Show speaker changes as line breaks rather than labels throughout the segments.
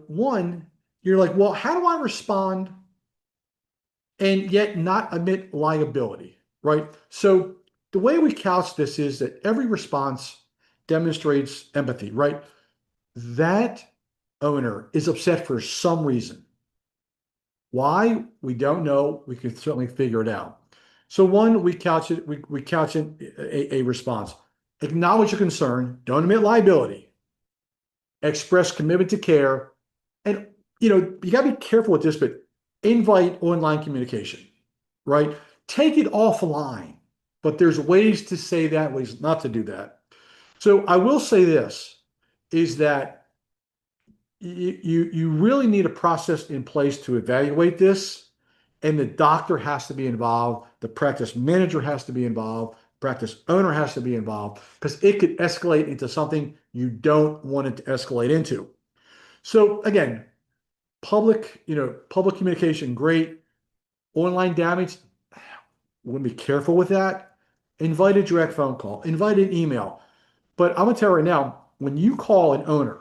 one, you're like, well, how do I respond and yet not admit liability, right? So the way we couch this is that every response demonstrates empathy, right? That owner is upset for some reason. Why? We don't know. We can certainly figure it out. So one, we couch it a response. Acknowledge your concern, don't admit liability, express commitment to care, and you gotta be careful with this, but invite online communication, right? Take it offline, but there's ways to say that, ways not to do that. So I will say this is that you really need a process in place to evaluate this, and the doctor has to be involved, the practice manager has to be involved, practice owner has to be involved, because it could escalate into something you don't want it to escalate into. So again, public communication, great. Online damage, want to be careful with that. Invite a direct phone call, invite an email. But I'm gonna tell you right now, when you call an owner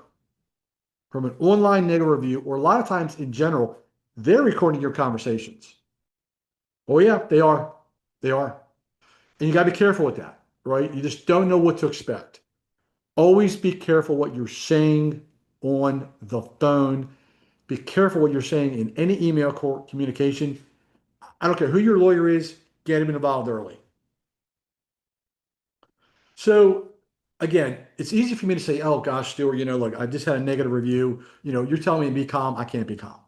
from an online negative review, or a lot of times in general, they're recording your conversations. Oh yeah, they are. They are. And you got to be careful with that, right? You just don't know what to expect. Always be careful what you're saying on the phone. Be careful what you're saying in any email communication. I don't care who your lawyer is, get him involved early. So again, it's easy for me to say, oh gosh, Stuart, look, I just had a negative review. You're telling me to be calm. I can't be calm.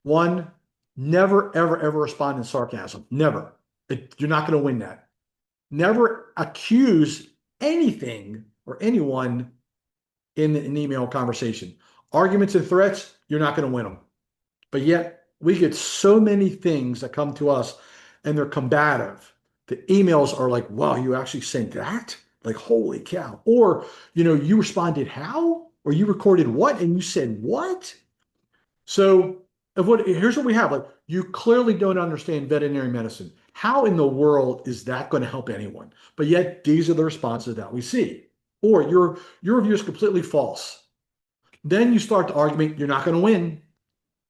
One, never, ever, ever respond in sarcasm. Never. You're not going to win that. Never accuse anything or anyone in an email conversation. Arguments and threats, you're not going to win them. But yet, we get so many things that come to us and they're combative. The emails are like, wow, you actually sent that? Like, holy cow. Or, you responded how? Or you recorded what? And you said what? So here's what we have. Like, you clearly don't understand veterinary medicine. How in the world is that going to help anyone? But yet these are the responses that we see. Or your review is completely false. Then you start the argument, you're not going to win.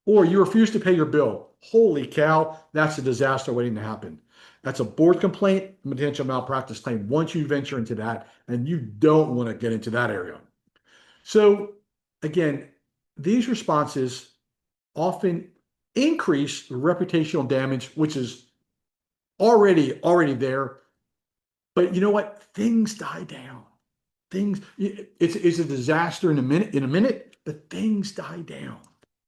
Or you refuse to pay your bill. Holy cow, that's a disaster waiting to happen. That's a board complaint, potential malpractice claim once you venture into that, and you don't want to get into that area. So again, these responses often increase the reputational damage, which is already there. But you know what? Things die down. It's a disaster in a minute, but things die down.